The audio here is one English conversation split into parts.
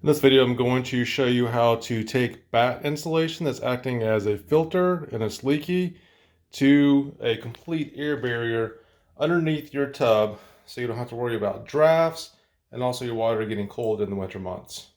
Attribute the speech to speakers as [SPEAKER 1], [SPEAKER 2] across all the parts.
[SPEAKER 1] In this video, I'm going to show you how to take batt insulation that's acting as a filter and it's leaky to a complete air barrier underneath your tub so you don't have to worry about drafts and also your water getting cold in the winter months.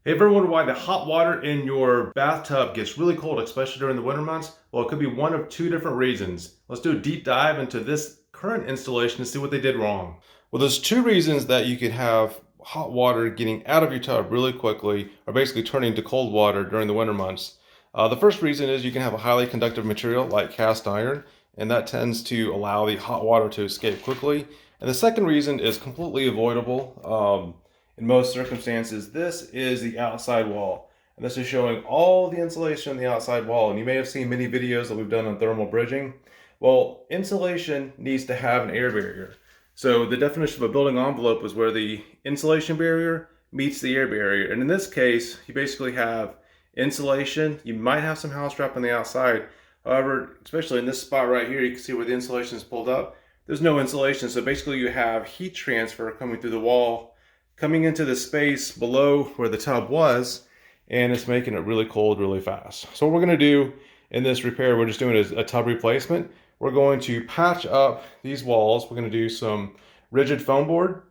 [SPEAKER 1] Hey, ever wonder why the hot water in your bathtub gets really cold, especially during the winter months? Well, it could be one of two different reasons. Let's do a deep dive into this current installation and see what they did wrong. Well, there's two reasons that you could have hot water getting out of your tub really quickly, or basically turning to cold water during the winter months. The first reason is you can have a highly conductive material like cast iron, and that tends to allow the hot water to escape quickly. And the second reason is completely avoidable. In most circumstances, this is the outside wall. And this is showing all the insulation on the outside wall. And you may have seen many videos that we've done on thermal bridging. Well, insulation needs to have an air barrier. So the definition of a building envelope is where the insulation barrier meets the air barrier. And in this case, you basically have insulation. You might have some house wrap on the outside. However, especially in this spot right here, you can see where the insulation is pulled up. There's no insulation. So basically you have heat transfer coming through the wall, coming into the space below where the tub was, and it's making it really cold really fast. So what we're gonna do in this repair, we're just doing a tub replacement. We're going to patch up these walls. We're gonna do some rigid foam board,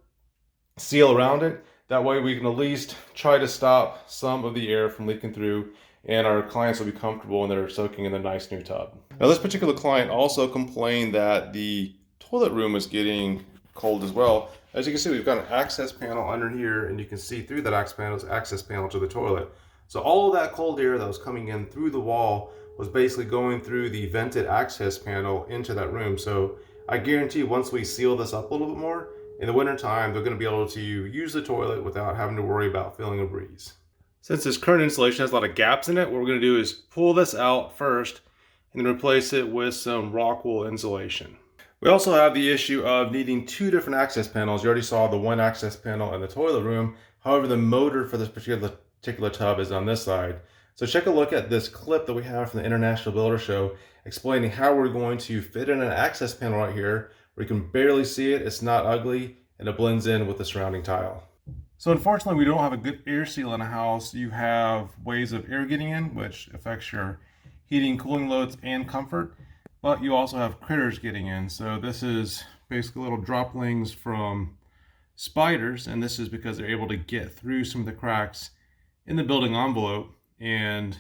[SPEAKER 1] seal around it. That way we can at least try to stop some of the air from leaking through, and our clients will be comfortable when they're soaking in the nice new tub. Now this particular client also complained that the toilet room is getting cold as well. As you can see, we've got an access panel under here, and you can see through that access panel to the toilet. So all of that cold air that was coming in through the wall was basically going through the vented access panel into that room. So I guarantee once we seal this up a little bit more, in the wintertime, they're gonna be able to use the toilet without having to worry about feeling a breeze. Since this current insulation has a lot of gaps in it, what we're gonna do is pull this out first and then replace it with some rock wool insulation. We also have the issue of needing two different access panels. You already saw the one access panel in the toilet room. However, the motor for this particular tub is on this side. So check a look at this clip that we have from the International Builder Show explaining how we're going to fit in an access panel right here where you can barely see it, it's not ugly, and it blends in with the surrounding tile. So unfortunately, we don't have a good air seal in a house. You have ways of air getting in, which affects your heating, cooling loads, and comfort. But you also have critters getting in. So this is basically little droplings from spiders, and this is because they're able to get through some of the cracks in the building envelope and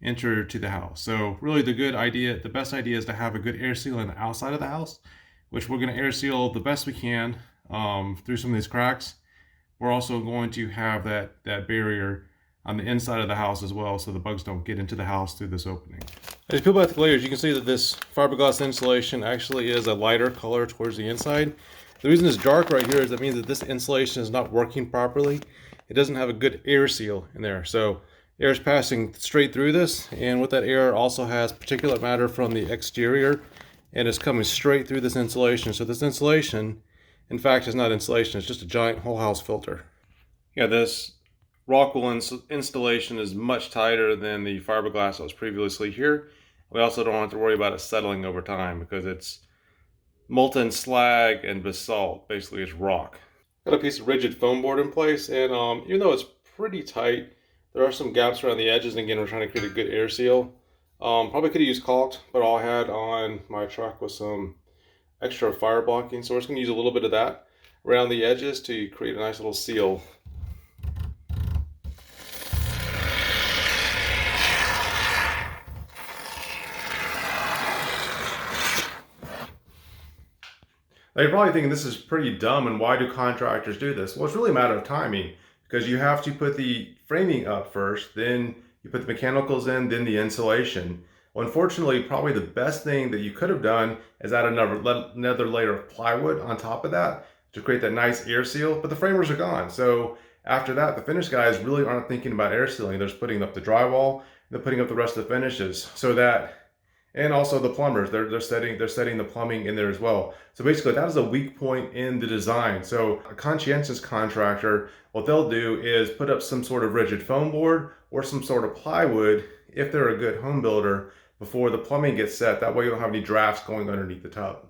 [SPEAKER 1] enter to the house. So really the best idea is to have a good air seal on the outside of the house, which we're going to air seal the best we can through some of these cracks. We're also going to have that barrier on the inside of the house as well, so the bugs don't get into the house through this opening. As you peel back the layers, you can see that this fiberglass insulation actually is a lighter color towards the inside. The reason it's dark right here is that means that this insulation is not working properly. It doesn't have a good air seal in there. So air is passing straight through this, and with that air also has particulate matter from the exterior, and it's coming straight through this insulation. So this insulation, in fact, is not insulation, it's just a giant whole house filter. Yeah, this rock wool installation is much tighter than the fiberglass that was previously here. We also don't have to worry about it settling over time because it's molten slag and basalt. Basically, it's rock. Got a piece of rigid foam board in place, and even though it's pretty tight, there are some gaps around the edges, and again, we're trying to create a good air seal. Probably could have used caulked, but all I had on my truck was some extra fire blocking, so we're just going to use a little bit of that around the edges to create a nice little seal. Now you're probably thinking this is pretty dumb, and why do contractors do this? Well, it's really a matter of timing, because you have to put the framing up first, then you put the mechanicals in, then the insulation. Well, unfortunately, probably the best thing that you could have done is add another layer of plywood on top of that to create that nice air seal, but the framers are gone. So after that, the finish guys really aren't thinking about air sealing. They're just putting up the drywall, they're putting up the rest of the finishes, so that, and also the plumbers, they're setting the plumbing in there as well. So basically that is a weak point in the design. So a conscientious contractor, what they'll do is put up some sort of rigid foam board or some sort of plywood if they're a good home builder before the plumbing gets set. That way you don't have any drafts going underneath the tub.